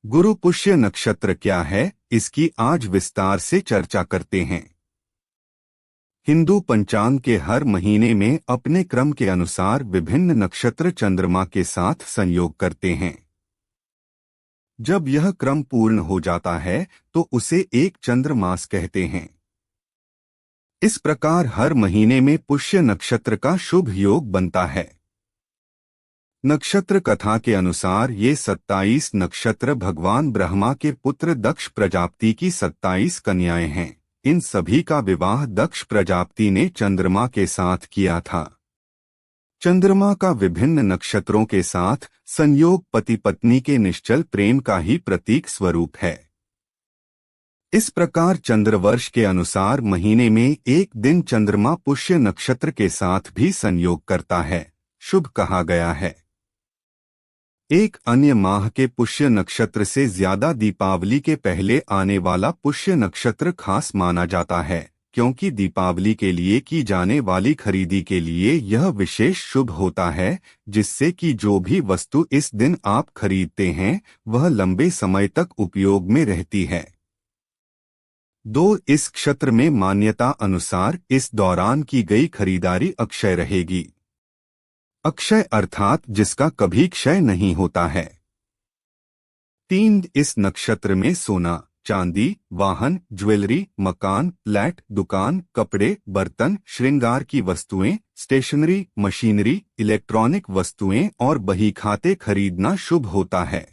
गुरु पुष्य नक्षत्र क्या है, इसकी आज विस्तार से चर्चा करते हैं। हिंदू पंचांग के हर महीने में अपने क्रम के अनुसार विभिन्न नक्षत्र चंद्रमा के साथ संयोग करते हैं। जब यह क्रम पूर्ण हो जाता है तो उसे एक चंद्रमास कहते हैं। इस प्रकार हर महीने में पुष्य नक्षत्र का शुभ योग बनता है। नक्षत्र कथा के अनुसार ये 27 नक्षत्र भगवान ब्रह्मा के पुत्र दक्ष प्रजापति की 27 कन्याएं हैं। इन सभी का विवाह दक्ष प्रजापति ने चंद्रमा के साथ किया था। चंद्रमा का विभिन्न नक्षत्रों के साथ संयोग पति पत्नी के निश्चल प्रेम का ही प्रतीक स्वरूप है। इस प्रकार चंद्रवर्ष के अनुसार महीने में एक दिन चंद्रमा पुष्य नक्षत्र के साथ भी संयोग करता है, शुभ कहा गया है। एक अन्य माह के पुष्य नक्षत्र से ज्यादा दीपावली के पहले आने वाला पुष्य नक्षत्र खास माना जाता है, क्योंकि दीपावली के लिए की जाने वाली खरीदी के लिए यह विशेष शुभ होता है, जिससे कि जो भी वस्तु इस दिन आप खरीदते हैं वह लंबे समय तक उपयोग में रहती है। इस क्षेत्र में मान्यता अनुसार इस दौरान की गई खरीदारी अक्षय रहेगी। अक्षय अर्थात जिसका कभी क्षय नहीं होता है। 3 इस नक्षत्र में सोना, चांदी, वाहन, ज्वेलरी, मकान, फ्लैट, दुकान, कपड़े, बर्तन, श्रृंगार की वस्तुएं, स्टेशनरी, मशीनरी, इलेक्ट्रॉनिक वस्तुएं और बही खाते खरीदना शुभ होता है।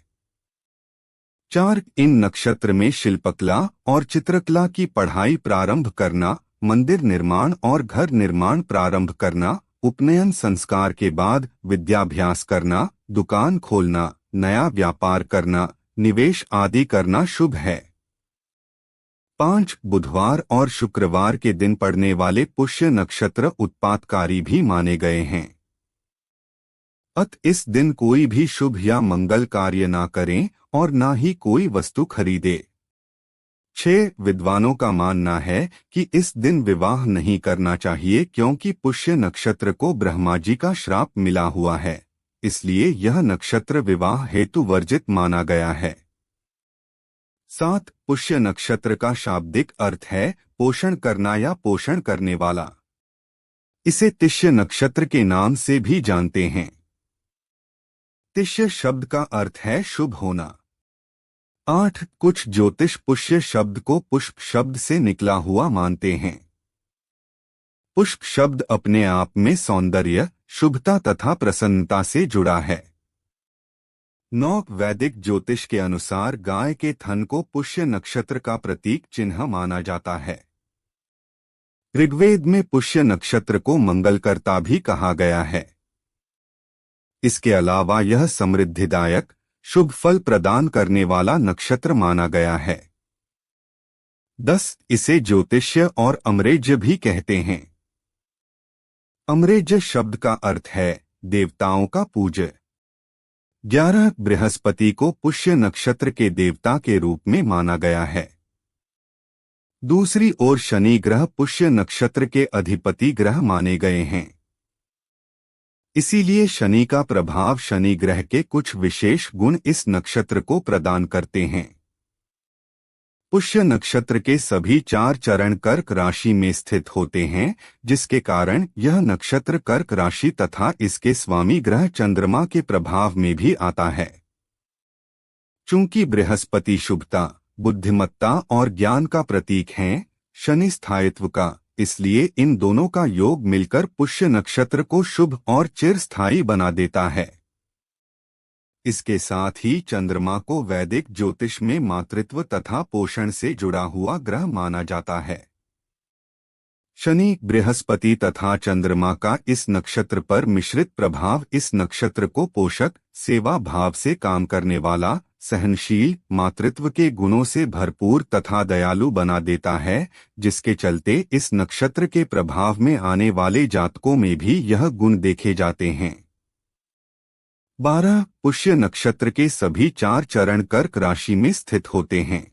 4 इन नक्षत्र में शिल्पकला और चित्रकला की पढ़ाई प्रारंभ करना, मंदिर निर्माण और घर निर्माण प्रारंभ करना, उपनयन संस्कार के बाद विद्याभ्यास करना, दुकान खोलना, नया व्यापार करना, निवेश आदि करना शुभ है। 5 बुधवार और शुक्रवार के दिन पड़ने वाले पुष्य नक्षत्र उत्पातकारी भी माने गए हैं। इस दिन कोई भी शुभ या मंगल कार्य ना करें और ना ही कोई वस्तु खरीदे। 6 विद्वानों का मानना है कि इस दिन विवाह नहीं करना चाहिए, क्योंकि पुष्य नक्षत्र को ब्रह्मा जी का श्राप मिला हुआ है, इसलिए यह नक्षत्र विवाह हेतु वर्जित माना गया है। 7 पुष्य नक्षत्र का शाब्दिक अर्थ है पोषण करना या पोषण करने वाला। इसे तिष्य नक्षत्र के नाम से भी जानते हैं। तिष्य शब्द का अर्थ है शुभ होना। 8 कुछ ज्योतिष पुष्य शब्द को पुष्प शब्द से निकला हुआ मानते हैं। पुष्प शब्द अपने आप में सौंदर्य, शुभता तथा प्रसन्नता से जुड़ा है। 9 वैदिक ज्योतिष के अनुसार गाय के थन को पुष्य नक्षत्र का प्रतीक चिन्ह माना जाता है। ऋग्वेद में पुष्य नक्षत्र को मंगलकर्ता भी कहा गया है। इसके अलावा यह समृद्धिदायक, शुभ फल प्रदान करने वाला नक्षत्र माना गया है। 10 इसे ज्योतिष्य और अमरेज्य भी कहते हैं। अमरेज्य शब्द का अर्थ है देवताओं का पूज्य। 11 बृहस्पति को पुष्य नक्षत्र के देवता के रूप में माना गया है। दूसरी ओर शनि ग्रह पुष्य नक्षत्र के अधिपति ग्रह माने गए हैं। इसीलिए शनि का प्रभाव शनि ग्रह के कुछ विशेष गुण इस नक्षत्र को प्रदान करते हैं। पुष्य नक्षत्र के सभी 4 चरण कर्क राशि में स्थित होते हैं, जिसके कारण यह नक्षत्र कर्क राशि तथा इसके स्वामी ग्रह चंद्रमा के प्रभाव में भी आता है। चूंकि बृहस्पति शुभता, बुद्धिमत्ता और ज्ञान का प्रतीक हैं, शनि स्थायित्व का, इसलिए इन दोनों का योग मिलकर पुष्य नक्षत्र को शुभ और चिरस्थायी बना देता है। इसके साथ ही चंद्रमा को वैदिक ज्योतिष में मातृत्व तथा पोषण से जुड़ा हुआ ग्रह माना जाता है। शनि, बृहस्पति तथा चंद्रमा का इस नक्षत्र पर मिश्रित प्रभाव इस नक्षत्र को पोषक, सेवा भाव से काम करने वाला, सहनशील, मातृत्व के गुणों से भरपूर तथा दयालु बना देता है, जिसके चलते इस नक्षत्र के प्रभाव में आने वाले जातकों में भी यह गुण देखे जाते हैं। 12 पुष्य नक्षत्र के सभी 4 चरण कर्क राशि में स्थित होते हैं।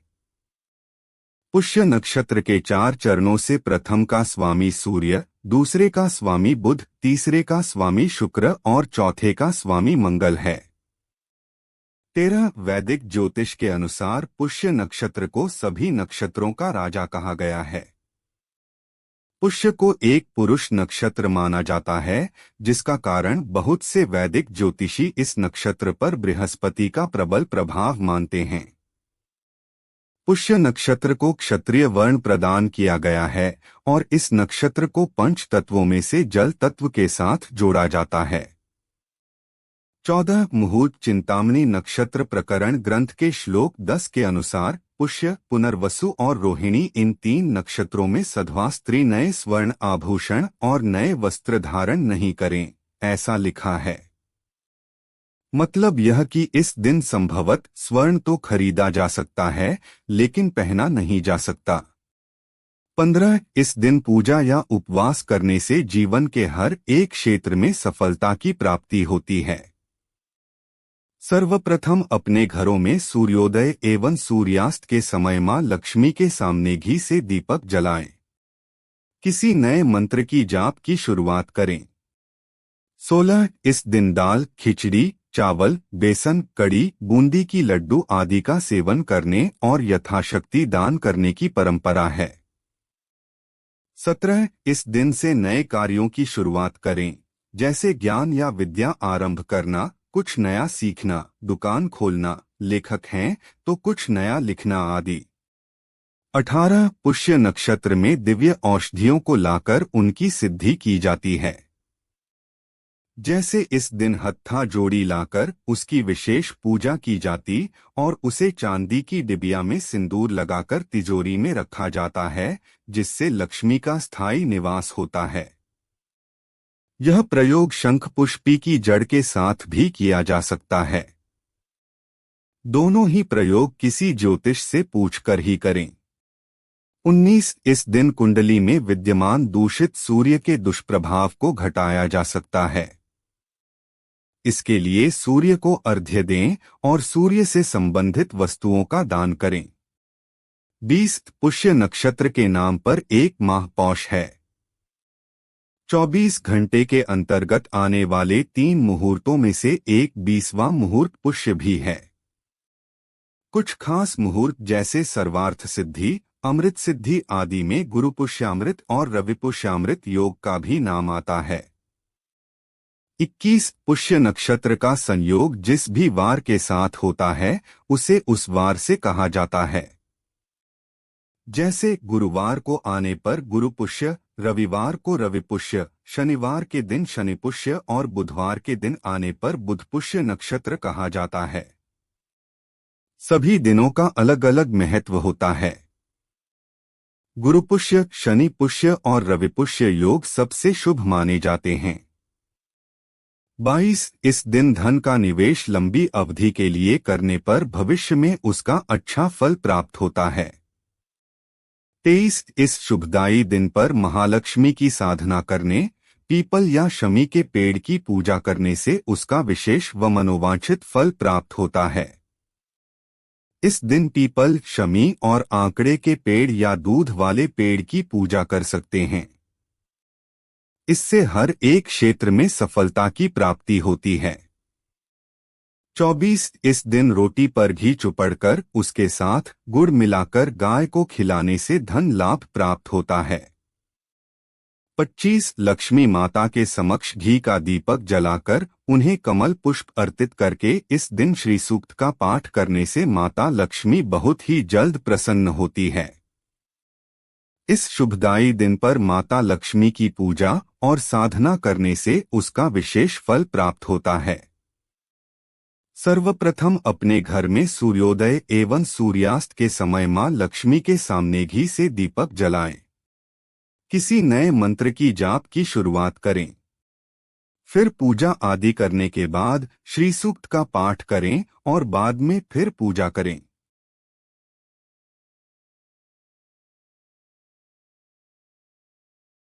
पुष्य नक्षत्र के 4 चरणों से प्रथम का स्वामी सूर्य, दूसरे का स्वामी बुध, तीसरे का स्वामी शुक्र और चौथे का स्वामी मंगल है। 13 वैदिक ज्योतिष के अनुसार पुष्य नक्षत्र को सभी नक्षत्रों का राजा कहा गया है। पुष्य को एक पुरुष नक्षत्र माना जाता है, जिसका कारण बहुत से वैदिक ज्योतिषी इस नक्षत्र पर बृहस्पति का प्रबल प्रभाव मानते हैं। पुष्य नक्षत्र को क्षत्रिय वर्ण प्रदान किया गया है और इस नक्षत्र को पंच तत्वों में से जल तत्व के साथ जोड़ा जाता है। 14 मुहूर्त चिंतामणि नक्षत्र प्रकरण ग्रंथ के श्लोक 10 के अनुसार पुष्य, पुनर्वसु और रोहिणी इन 3 नक्षत्रों में सधवा स्त्री नए स्वर्ण आभूषण और नए वस्त्र धारण नहीं करें, ऐसा लिखा है। मतलब यह कि इस दिन संभवत स्वर्ण तो खरीदा जा सकता है, लेकिन पहना नहीं जा सकता। 15 इस दिन पूजा या उपवास करने से जीवन के हर एक क्षेत्र में सफलता की प्राप्ति होती है। सर्वप्रथम अपने घरों में सूर्योदय एवं सूर्यास्त के समय मां लक्ष्मी के सामने घी से दीपक जलाएं। किसी नए मंत्र की जाप की शुरुआत करें। 16 इस दिन दाल, खिचड़ी, चावल, बेसन, कड़ी, बूंदी की लड्डू आदि का सेवन करने और यथाशक्ति दान करने की परंपरा है। 17 इस दिन से नए कार्यों की शुरुआत करें, जैसे ज्ञान या विद्या आरंभ करना, कुछ नया सीखना, दुकान खोलना, लेखक हैं तो कुछ नया लिखना आदि। 18 पुष्य नक्षत्र में दिव्य औषधियों को लाकर उनकी सिद्धि की जाती है। जैसे इस दिन हत्था जोड़ी लाकर उसकी विशेष पूजा की जाती और उसे चांदी की डिबिया में सिंदूर लगाकर तिजोरी में रखा जाता है, जिससे लक्ष्मी का स्थायी निवास होता है। यह प्रयोग शंख पुष्पी की जड़ के साथ भी किया जा सकता है। दोनों ही प्रयोग किसी ज्योतिष से पूछकर ही करें। 19 इस दिन कुंडली में विद्यमान दूषित सूर्य के दुष्प्रभाव को घटाया जा सकता है। इसके लिए सूर्य को अर्घ्य दें और सूर्य से संबंधित वस्तुओं का दान करें। 20 पुष्य नक्षत्र के नाम पर एक माह पौष है। 24 घंटे के अंतर्गत आने वाले 3 मुहूर्तों में से एक 20वां मुहूर्त पुष्य भी है। कुछ खास मुहूर्त जैसे सर्वार्थ सिद्धि, अमृत सिद्धि आदि में गुरु पुष्यामृत और रवि पुष्यामृत योग का भी नाम आता है। 21 पुष्य नक्षत्र का संयोग जिस भी वार के साथ होता है उसे उस वार से कहा जाता है। जैसे गुरुवार को आने पर गुरु पुष्य, रविवार को रवि पुष्य, शनिवार के दिन शनि पुष्य और बुधवार के दिन आने पर बुध पुष्य नक्षत्र कहा जाता है। सभी दिनों का अलग अलग महत्व होता है। गुरु पुष्य, शनि पुष्य और रवि पुष्य योग सबसे शुभ माने जाते हैं। 22 इस दिन धन का निवेश लंबी अवधि के लिए करने पर भविष्य में उसका अच्छा फल प्राप्त होता है। 23 इस शुभदायी दिन पर महालक्ष्मी की साधना करने, पीपल या शमी के पेड़ की पूजा करने से उसका विशेष व मनोवांछित फल प्राप्त होता है। इस दिन पीपल, शमी और आंकड़े के पेड़ या दूध वाले पेड़ की पूजा कर सकते हैं। इससे हर एक क्षेत्र में सफलता की प्राप्ति होती है। 24 इस दिन रोटी पर घी चुपड़कर उसके साथ गुड़ मिलाकर गाय को खिलाने से धन लाभ प्राप्त होता है। 25 लक्ष्मी माता के समक्ष घी का दीपक जलाकर उन्हें कमल पुष्प अर्पित करके इस दिन श्री सूक्त का पाठ करने से माता लक्ष्मी बहुत ही जल्द प्रसन्न होती है। इस शुभदायी दिन पर माता लक्ष्मी की पूजा और साधना करने से उसका विशेष फल प्राप्त होता है। सर्वप्रथम अपने घर में सूर्योदय एवं सूर्यास्त के समय मां लक्ष्मी के सामने घी से दीपक जलाएं। किसी नए मंत्र की जाप की शुरुआत करें। फिर पूजा आदि करने के बाद श्री सूक्त का पाठ करें और बाद में फिर पूजा करें।